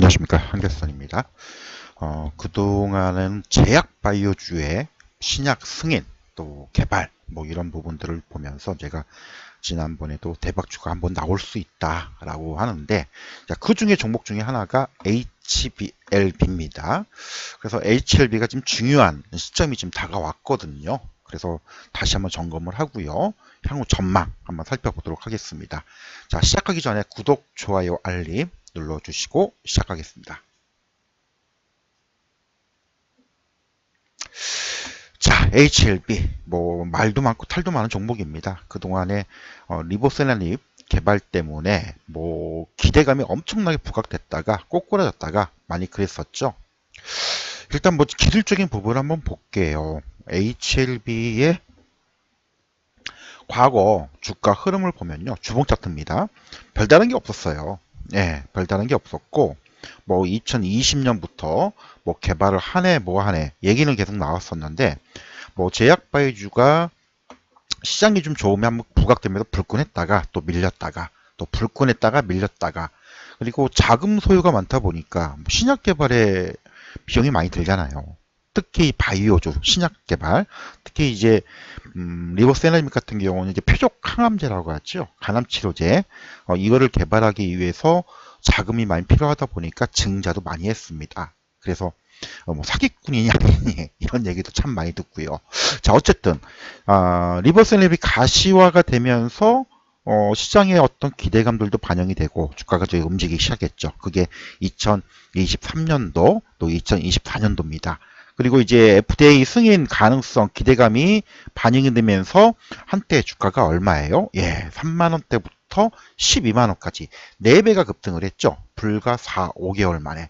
안녕하십니까, 한결선입니다. 그동안은 제약 바이오주의 신약 승인 또 개발 뭐 이런 부분들을 보면서 제가 지난번에도 대박주가 한번 나올 수 있다라고 하는데, 그 중에 종목 중에 하나가 HBLB입니다. 그래서 HLB가 지금 중요한 시점이 지금 다가왔거든요. 그래서 다시 한번 점검을 하고요. 향후 전망 한번 살펴보도록 하겠습니다. 자, 시작하기 전에 구독, 좋아요, 알림 눌러주시고 시작하겠습니다. 자, HLB 뭐 말도 많고 탈도 많은 종목입니다. 그동안에 리보셀라닙 개발 때문에 뭐 기대감이 엄청나게 부각됐다가 꼬꾸라졌다가 많이 그랬었죠. 일단 뭐 기술적인 부분을 한번 볼게요. HLB의 과거 주가 흐름을 보면요, 주봉 차트입니다. 별다른 게 없었어요. 예, 별다른 게 없었고, 뭐 2020년부터 뭐 개발을 하네 뭐 하네 얘기는 계속 나왔었는데, 뭐 제약 바이주가 시장이 좀 좋으면 한번 부각되면서 불끈했다가 또 밀렸다가 또 불끈했다가 밀렸다가, 그리고 자금 소요가 많다 보니까 신약 개발에 비용이 많이 들잖아요. 특히 바이오주 신약 개발, 특히 이제 리보셀라믹 같은 경우는 이제 표적 항암제라고 하죠. 간암 치료제. 이거를 개발하기 위해서 자금이 많이 필요하다 보니까 증자도 많이 했습니다. 그래서 뭐 사기꾼이냐 아니냐 이런 얘기도 참 많이 듣고요. 자, 어쨌든 리버셀랩이 가시화가 되면서 시장의 어떤 기대감들도 반영이 되고 주가가 좀 움직이기 시작했죠. 그게 2023년도 또 2024년도입니다. 그리고 이제 FDA 승인 가능성 기대감이 반영이 되면서 한때 주가가 얼마예요? 예, 3만 원대부터 12만 원까지 4배가 급등을 했죠. 불과 4, 5개월 만에.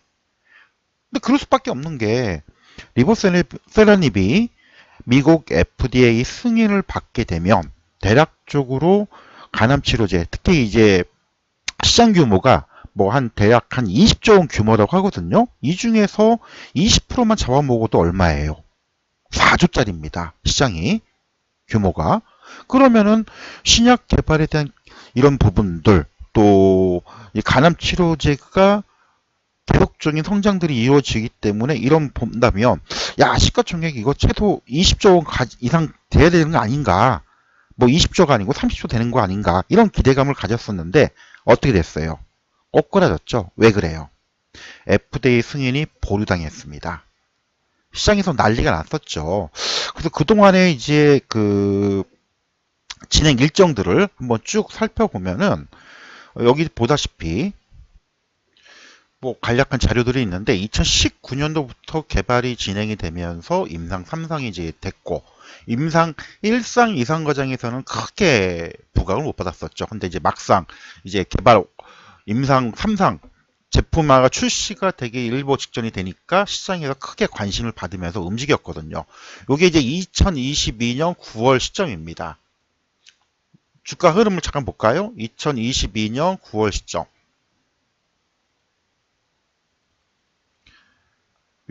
근데 그럴 수밖에 없는 게, 리보세라닙이 미국 FDA 승인을 받게 되면 대략적으로 간암치료제, 특히 이제 시장 규모가 뭐 대략 한 20조 원 규모라고 하거든요. 이 중에서 20%만 잡아먹어도 얼마예요? 4조짜리입니다. 시장이 규모가. 그러면은 신약 개발에 대한 이런 부분들, 또 이 간암치료제가 계속적인 성장들이 이루어지기 때문에 이런 본다면, 야, 시가총액 이거 최소 20조 원 이상 돼야 되는 거 아닌가, 뭐 20조가 아니고 30조 되는 거 아닌가, 이런 기대감을 가졌었는데 어떻게 됐어요? 꼬꾸라졌죠. 왜 그래요? FDA 승인이 보류당했습니다. 시장에서 난리가 났었죠. 그래서 그동안에 이제 그 진행 일정들을 한번 쭉 살펴보면은, 여기 보다시피 뭐 간략한 자료들이 있는데, 2019년도부터 개발이 진행이 되면서 임상 3상이 이제 됐고, 임상 1상 이상 과정에서는 크게 부각을 못 받았었죠. 근데 이제 막상 이제 개발 임상 3상 제품화가 출시가 되기 일보 직전이 되니까 시장에서 크게 관심을 받으면서 움직였거든요. 이게 이제 2022년 9월 시점입니다. 주가 흐름을 잠깐 볼까요? 2022년 9월 시점.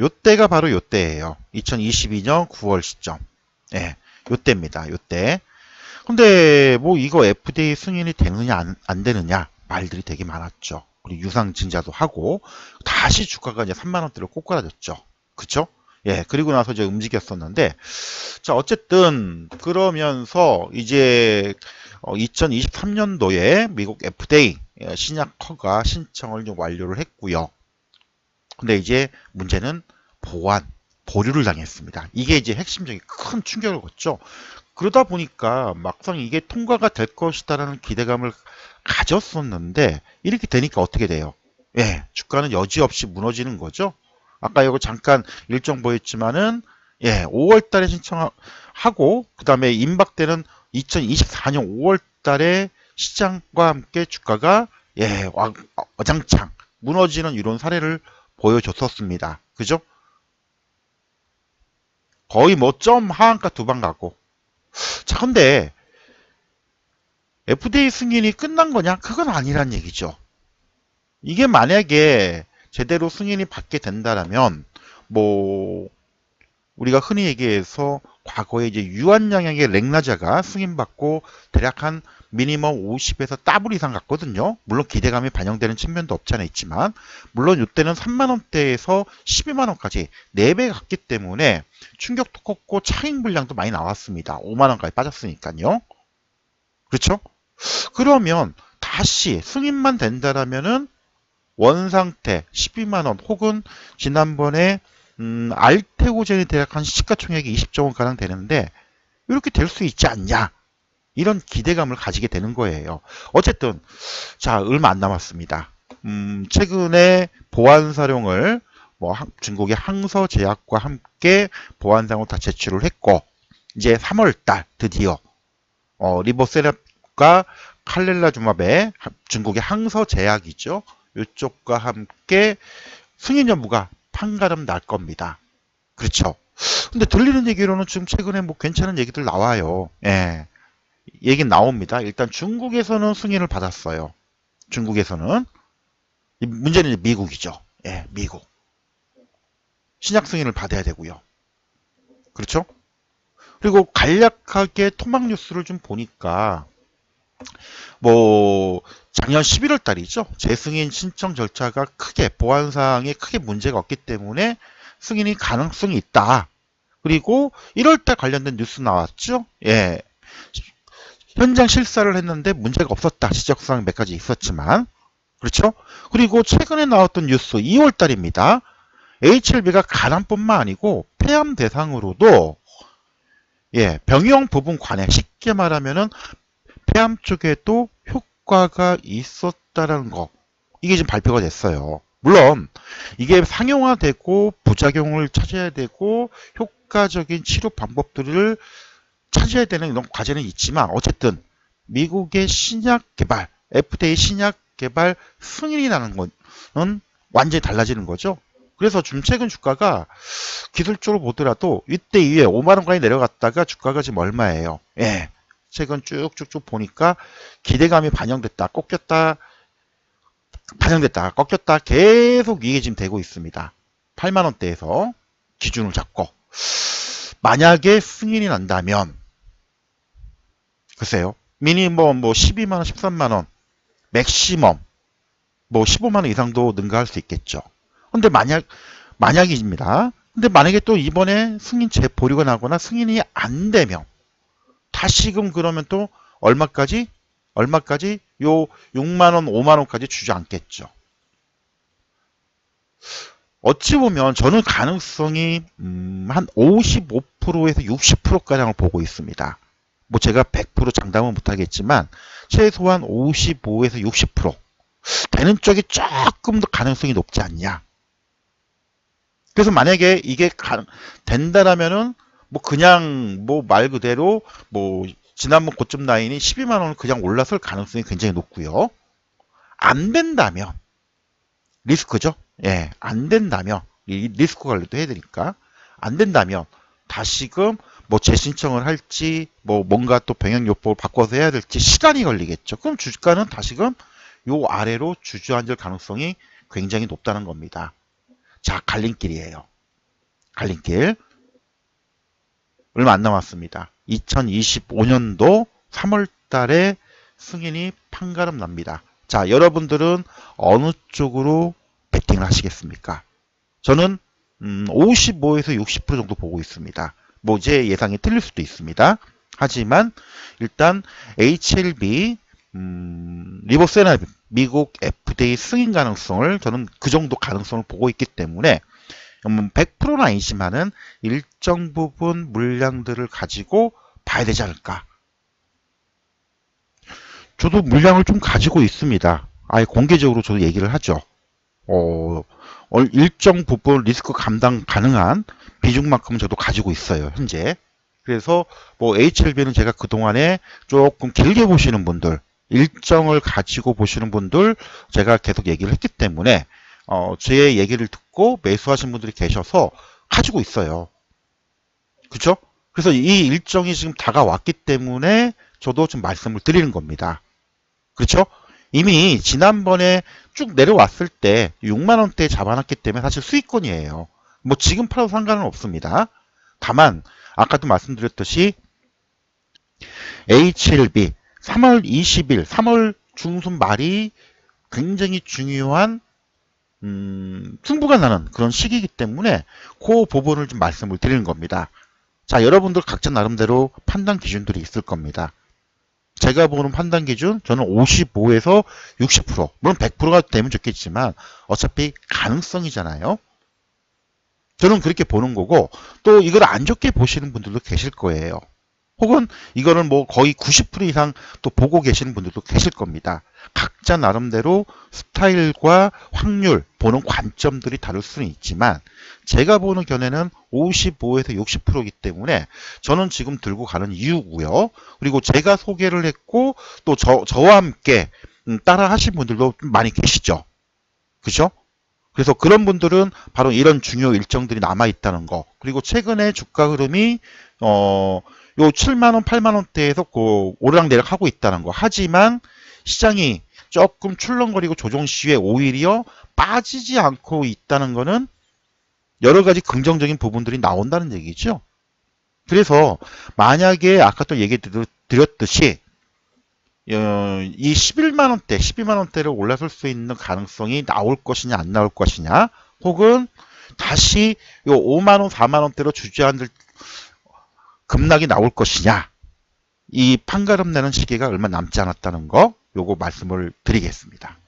요때가 바로 요때예요. 2022년 9월 시점. 예, 요때입니다. 요때. 근데 뭐 이거 FDA 승인이 되느냐 안 되느냐 말들이 되게 많았죠. 그리고 유상 증자도 하고 다시 주가가 이제 3만 원대로 꼬꾸라졌죠. 그쵸? 예, 그리고 나서 이제 움직였었는데, 자, 어쨌든 그러면서 이제 2023년도에 미국 FDA 신약 허가 신청을 좀 완료를 했고요. 근데 이제 문제는 보류를 당했습니다. 이게 이제 핵심적인 큰 충격을 줬죠. 그러다 보니까 막상 이게 통과가 될 것이다라는 기대감을 가졌었는데, 이렇게 되니까 어떻게 돼요? 예, 주가는 여지없이 무너지는 거죠. 아까 이거 잠깐 일정 보였지만은, 예, 5월 달에 신청하고 그 다음에 임박되는 2024년 5월 달에 시장과 함께 주가가, 예, 어장창 무너지는 이런 사례를 보여줬었습니다. 그죠? 거의 뭐 점 하한가 두 방 가고. 자, 근데 FDA 승인이 끝난 거냐? 그건 아니란 얘기죠. 이게 만약에 제대로 승인이 받게 된다면, 뭐 우리가 흔히 얘기해서 과거에 이제 유한양에게 랭라자가 승인받고 대략 한 미니멈 50에서 더블 이상 갔거든요. 물론 기대감이 반영되는 측면도 없지 않아 있지만, 물론 이때는 3만원대에서 12만원까지 4배 갔기 때문에 충격도 컸고 차익 물량도 많이 나왔습니다. 5만원까지 빠졌으니까요. 그렇죠? 그러면 다시 승인만 된다라면은 원상태 12만원 혹은 지난번에 알테오젠이 대략 한 시가총액이 20조 원 가량 되는데 이렇게 될 수 있지 않냐, 이런 기대감을 가지게 되는 거예요. 어쨌든 자, 얼마 안 남았습니다. 최근에 보안사령을 뭐 중국의 항서제약과 함께 보안상을 다 제출을 했고, 이제 3월달 드디어 리보세랍과 칼렐라주마베, 중국의 항서제약이죠, 이쪽과 함께 승인 여부가 판가름 날 겁니다. 그렇죠. 근데 들리는 얘기로는 지금 최근에 뭐 괜찮은 얘기들 나와요. 예. 얘긴 나옵니다. 일단 중국에서는 승인을 받았어요. 중국에서는. 문제는 이제 미국이죠. 예, 미국. 신약 승인을 받아야 되고요. 그렇죠? 그리고 간략하게 토막 뉴스를 좀 보니까 뭐 작년 11월 달이죠. 재승인 신청 절차가 크게 보안사항에 크게 문제가 없기 때문에 승인이 가능성이 있다. 그리고 1월 달 관련된 뉴스 나왔죠. 예. 현장 실사를 했는데 문제가 없었다. 지적사항 몇 가지 있었지만. 그렇죠? 그리고 최근에 나왔던 뉴스 2월 달입니다. HLB가 간암뿐만 아니고 폐암 대상으로도 예, 병용 부분 관해, 쉽게 말하면은 폐암 쪽에도 효과가 있었다는 거. 이게 지금 발표가 됐어요. 물론 이게 상용화되고 부작용을 찾아야 되고 효과적인 치료 방법들을 찾아야 되는 이런 과제는 있지만, 어쨌든 미국의 신약 개발, FDA 신약 개발 승인이 나는 거는 완전히 달라지는 거죠. 그래서 좀 최근 주가가 기술적으로 보더라도 이때 이후에 5만원까지 내려갔다가 주가가 지금 얼마예요? 예. 최근 쭉쭉쭉 보니까 기대감이 반영됐다, 꺾였다, 반영됐다, 꺾였다, 계속 이게 지금 되고 있습니다. 8만원대에서 기준을 잡고. 만약에 승인이 난다면, 글쎄요, 미니멈 뭐 12만원, 13만원, 맥시멈 뭐 15만원 이상도 능가할 수 있겠죠. 근데 만약입니다. 근데 만약에 또 이번에 승인 재보류가 나거나 승인이 안 되면 다시금 그러면 또 얼마까지 요 6만원, 5만원까지 주저앉겠죠. 어찌 보면 저는 가능성이 한 55%에서 60%가량을 보고 있습니다. 뭐 제가 100% 장담은 못하겠지만 최소한 55에서 60% 되는 쪽이 조금 더 가능성이 높지 않냐. 그래서 만약에 이게 된다라면은 뭐 그냥 뭐 말 그대로 뭐 지난번 고점 라인이 12만원을 그냥 올라설 가능성이 굉장히 높고요. 안 된다면 리스크죠. 예, 안 된다면 이 리스크 관리도 해야 되니까, 안 된다면 다시금 뭐 재신청을 할지 뭐 뭔가 또 병역요법을 바꿔서 해야 될지 시간이 걸리겠죠. 그럼 주가는 다시금 요 아래로 주저앉을 가능성이 굉장히 높다는 겁니다. 자, 갈림길이에요. 갈림길. 얼마 안 남았습니다. 2025년도 3월 달에 승인이 판가름 납니다. 자, 여러분들은 어느 쪽으로 베팅을 하시겠습니까? 저는 55에서 60% 정도 보고 있습니다. 뭐 제 예상이 틀릴 수도 있습니다. 하지만 일단 HLB 리보세나 미국 FDA 승인 가능성을 저는 그 정도 가능성을 보고 있기 때문에 100%는 아니지만은 일정 부분 물량들을 가지고 봐야 되지 않을까. 저도 물량을 좀 가지고 있습니다. 아예 공개적으로 저도 얘기를 하죠. 일정 부분 리스크 감당 가능한 비중만큼은 저도 가지고 있어요, 현재. 그래서 뭐 HLB는 제가 그동안에 조금 길게 보시는 분들, 일정을 가지고 보시는 분들 제가 계속 얘기를 했기 때문에 제 얘기를 듣고 매수하신 분들이 계셔서 가지고 있어요. 그렇죠? 그래서 이 일정이 지금 다가왔기 때문에 저도 좀 말씀을 드리는 겁니다. 그렇죠? 이미 지난번에 쭉 내려왔을 때 6만원대에 잡아놨기 때문에 사실 수익권이에요. 뭐 지금 팔아도 상관은 없습니다. 다만 아까도 말씀드렸듯이 HLB 3월 20일, 3월 중순 말이 굉장히 중요한 승부가 나는 그런 시기이기 때문에 그 부분을 좀 말씀을 드리는 겁니다. 자, 여러분들 각자 나름대로 판단 기준들이 있을 겁니다. 제가 보는 판단 기준, 저는 55에서 60%, 물론 100%가 되면 좋겠지만 어차피 가능성이잖아요. 저는 그렇게 보는 거고, 또 이걸 안 좋게 보시는 분들도 계실 거예요. 혹은 이거는 뭐 거의 90% 이상 또 보고 계시는 분들도 계실 겁니다. 각자 나름대로 스타일과 확률, 보는 관점들이 다를 수는 있지만 제가 보는 견해는 55에서 60%이기 때문에 저는 지금 들고 가는 이유고요. 그리고 제가 소개를 했고 또 저와 함께 따라 하신 분들도 많이 계시죠. 그죠? 그래서 그런 분들은 바로 이런 중요 일정들이 남아 있다는 거. 그리고 최근에 주가 흐름이 요 7만 원, 8만 원대에서 그 오르락내리락 하고 있다는 거. 하지만 시장이 조금 출렁거리고 조정 시에 오히려 빠지지 않고 있다는 거는 여러 가지 긍정적인 부분들이 나온다는 얘기죠. 그래서 만약에 아까 또 얘기 드렸듯이 이 11만 원대, 12만 원대를 올라설 수 있는 가능성이 나올 것이냐 안 나올 것이냐, 혹은 다시 요 5만 원, 4만 원대로 주저앉을 급락이 나올 것이냐, 이 판가름 내는 시기가 얼마 남지 않았다는 거, 요거 말씀을 드리겠습니다.